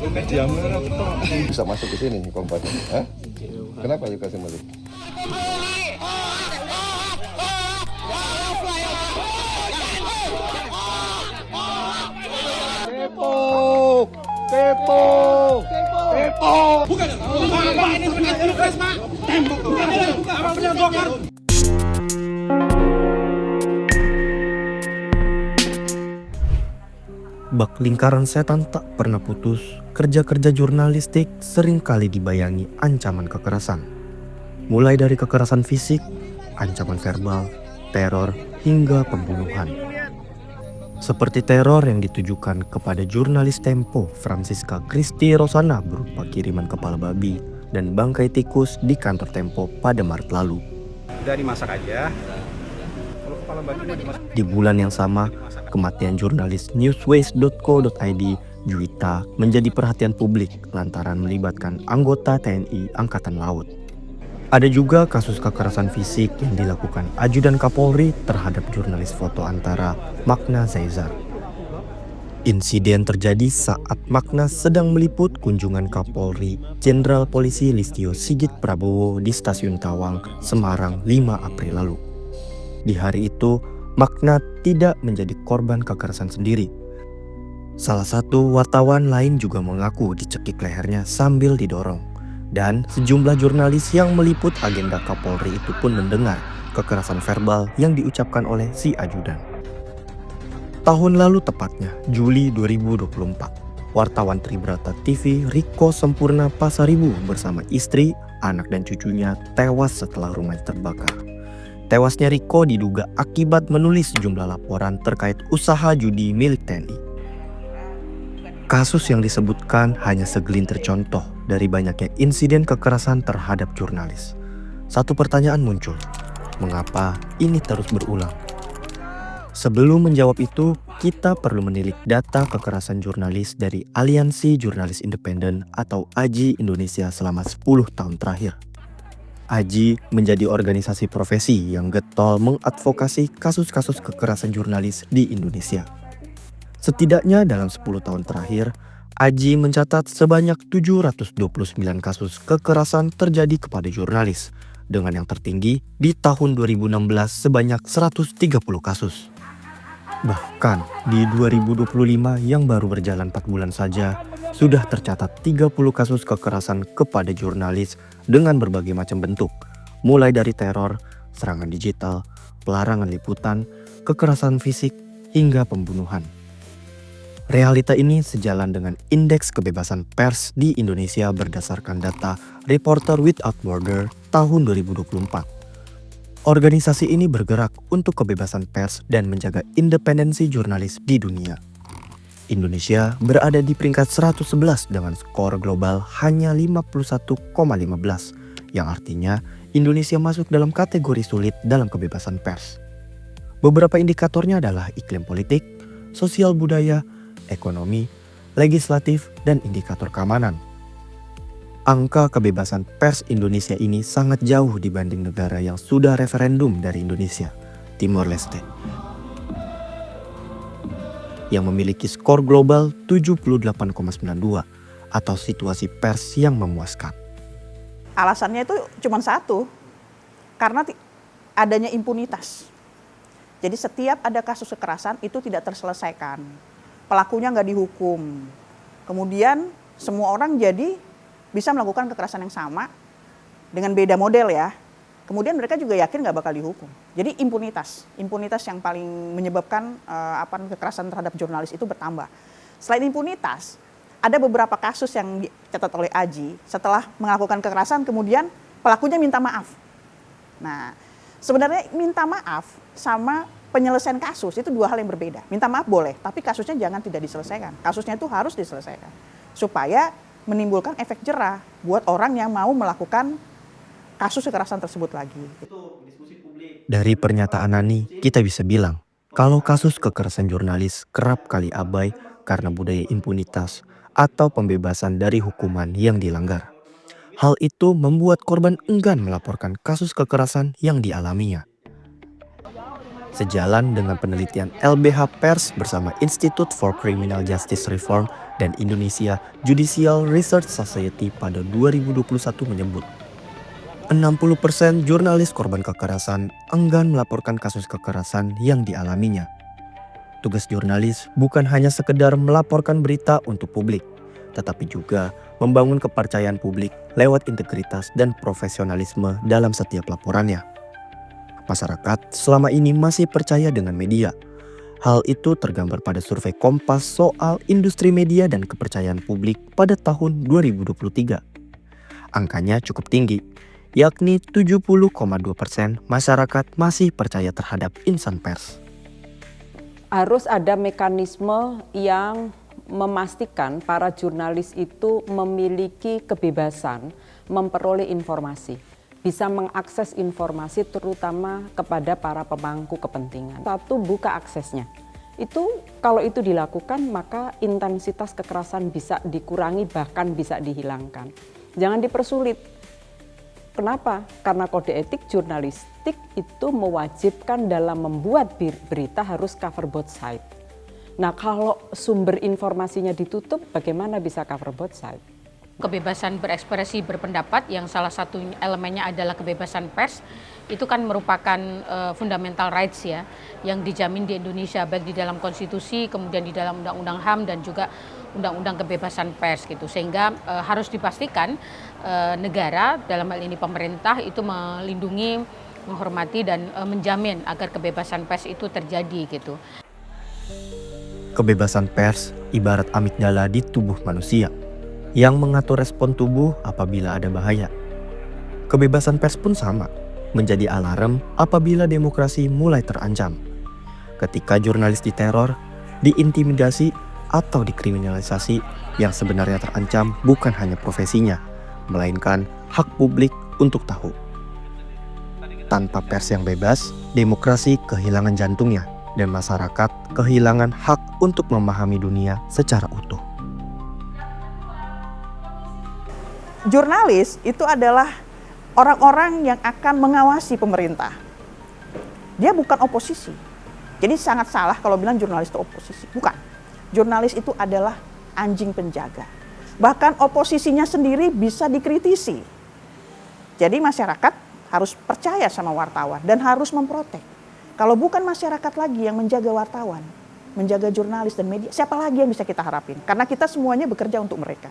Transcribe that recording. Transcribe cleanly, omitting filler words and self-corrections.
Bisa masuk ke sini Kompas. Hah? Kenapa you kasih masuk? Tepo! Tepo! Tepo! Bukan. Pak, ini terkait pilpres, Pak. Tembok. Apa benar bongkar? Bak lingkaran setan tak pernah putus. Kerja-kerja jurnalistik seringkali dibayangi ancaman kekerasan. Mulai dari kekerasan fisik, ancaman verbal, teror, hingga pembunuhan. Seperti teror yang ditujukan kepada jurnalis Tempo Francisca Christy Rosana berupa kiriman kepala babi dan bangkai tikus di kantor Tempo pada Maret lalu. Udah dimasak aja. Kalau kepala babi mau dimasak. Di bulan yang sama, kematian jurnalis newsways.co.id Juwita menjadi perhatian publik lantaran melibatkan anggota TNI Angkatan Laut. Ada juga kasus kekerasan fisik yang dilakukan ajudan Kapolri terhadap jurnalis foto antara Magna Zaizar. Insiden terjadi saat Magna sedang meliput kunjungan Kapolri Jenderal Polisi Listio Sigit Prabowo di Stasiun Tawang, Semarang 5 April lalu. Di hari itu, Magna tidak menjadi korban kekerasan sendiri. Salah satu wartawan lain juga mengaku dicekik lehernya sambil didorong. Dan sejumlah jurnalis yang meliput agenda Kapolri itu pun mendengar kekerasan verbal yang diucapkan oleh si ajudan. Tahun lalu tepatnya, Juli 2024, wartawan Tribrata TV Riko Sempurna Pasaribu bersama istri, anak dan cucunya tewas setelah rumahnya terbakar. Tewasnya Riko diduga akibat menulis sejumlah laporan terkait usaha judi milik TNI. Kasus yang disebutkan hanya segelintir contoh dari banyaknya insiden kekerasan terhadap jurnalis. Satu pertanyaan muncul, mengapa ini terus berulang? Sebelum menjawab itu, kita perlu menilik data kekerasan jurnalis dari Aliansi Jurnalis Independen atau AJI Indonesia selama 10 tahun terakhir. AJI menjadi organisasi profesi yang getol mengadvokasi kasus-kasus kekerasan jurnalis di Indonesia. Setidaknya dalam 10 tahun terakhir, AJI mencatat sebanyak 729 kasus kekerasan terjadi kepada jurnalis, dengan yang tertinggi di tahun 2016 sebanyak 130 kasus. Bahkan di 2025 yang baru berjalan 4 bulan saja, sudah tercatat 30 kasus kekerasan kepada jurnalis dengan berbagai macam bentuk, mulai dari teror, serangan digital, pelarangan liputan, kekerasan fisik, hingga pembunuhan. Realita ini sejalan dengan Indeks Kebebasan Pers di Indonesia berdasarkan data Reporter Without Borders tahun 2024. Organisasi ini bergerak untuk kebebasan pers dan menjaga independensi jurnalis di dunia. Indonesia berada di peringkat 111 dengan skor global hanya 51,15, yang artinya Indonesia masuk dalam kategori sulit dalam kebebasan pers. Beberapa indikatornya adalah iklim politik, sosial budaya, ekonomi, legislatif, dan indikator keamanan. Angka kebebasan pers Indonesia ini sangat jauh dibanding negara yang sudah referendum dari Indonesia, Timor Leste, yang memiliki skor global 78,92 atau situasi pers yang memuaskan. Alasannya itu cuma satu, karena adanya impunitas. Jadi setiap ada kasus kekerasan itu tidak terselesaikan. Pelakunya nggak dihukum. Kemudian semua orang jadi bisa melakukan kekerasan yang sama dengan beda model ya. Kemudian mereka juga yakin nggak bakal dihukum. Jadi impunitas yang paling menyebabkan kekerasan terhadap jurnalis itu bertambah. Selain impunitas, ada beberapa kasus yang dicatat oleh AJI setelah melakukan kekerasan kemudian pelakunya minta maaf. Nah, sebenarnya minta maaf sama penyelesaian kasus itu dua hal yang berbeda. Minta maaf boleh, tapi kasusnya jangan tidak diselesaikan. Kasusnya itu harus diselesaikan supaya menimbulkan efek jerah buat orang yang mau melakukan kasus kekerasan tersebut lagi. Dari pernyataan Nani, kita bisa bilang kalau kasus kekerasan jurnalis kerap kali abai karena budaya impunitas atau pembebasan dari hukuman yang dilanggar. Hal itu membuat korban enggan melaporkan kasus kekerasan yang dialaminya. Sejalan dengan penelitian LBH Pers bersama Institute for Criminal Justice Reform Dan Indonesia Judicial Research Society pada 2021 menyebut 60% jurnalis korban kekerasan enggan melaporkan kasus kekerasan yang dialaminya. Tugas jurnalis bukan hanya sekedar melaporkan berita untuk publik, tetapi juga membangun kepercayaan publik lewat integritas dan profesionalisme dalam setiap laporannya. Masyarakat selama ini masih percaya dengan media. Hal itu tergambar pada survei Kompas soal industri media dan kepercayaan publik pada tahun 2023. Angkanya cukup tinggi, yakni 70,2% masyarakat masih percaya terhadap insan pers. Harus ada mekanisme yang memastikan para jurnalis itu memiliki kebebasan memperoleh informasi, bisa mengakses informasi terutama kepada para pemangku kepentingan. Satu, buka aksesnya. Itu kalau itu dilakukan maka intensitas kekerasan bisa dikurangi bahkan bisa dihilangkan. Jangan dipersulit. Kenapa? Karena kode etik jurnalistik itu mewajibkan dalam membuat berita harus cover both side. Nah, kalau sumber informasinya ditutup, bagaimana bisa cover both side? Kebebasan berekspresi berpendapat yang salah satu elemennya adalah kebebasan pers, itu kan merupakan fundamental rights ya, yang dijamin di Indonesia baik di dalam konstitusi, kemudian di dalam undang-undang HAM dan juga undang-undang kebebasan pers gitu. Sehingga harus dipastikan negara dalam hal ini pemerintah itu melindungi, menghormati dan menjamin agar kebebasan pers itu terjadi gitu. Kebebasan pers ibarat amigdala di tubuh manusia yang mengatur respon tubuh apabila ada bahaya. Kebebasan pers pun sama, menjadi alarm apabila demokrasi mulai terancam. Ketika jurnalis diteror, diintimidasi, atau dikriminalisasi, yang sebenarnya terancam bukan hanya profesinya, melainkan hak publik untuk tahu. Tanpa pers yang bebas, demokrasi kehilangan jantungnya, dan masyarakat kehilangan hak untuk memahami dunia secara utuh. Jurnalis itu adalah orang-orang yang akan mengawasi pemerintah. Dia bukan oposisi. Jadi sangat salah kalau bilang jurnalis itu oposisi. Bukan. Jurnalis itu adalah anjing penjaga. Bahkan oposisinya sendiri bisa dikritisi. Jadi masyarakat harus percaya sama wartawan dan harus memprotek. Kalau bukan masyarakat lagi yang menjaga wartawan, menjaga jurnalis dan media, siapa lagi yang bisa kita harapin? Karena kita semuanya bekerja untuk mereka.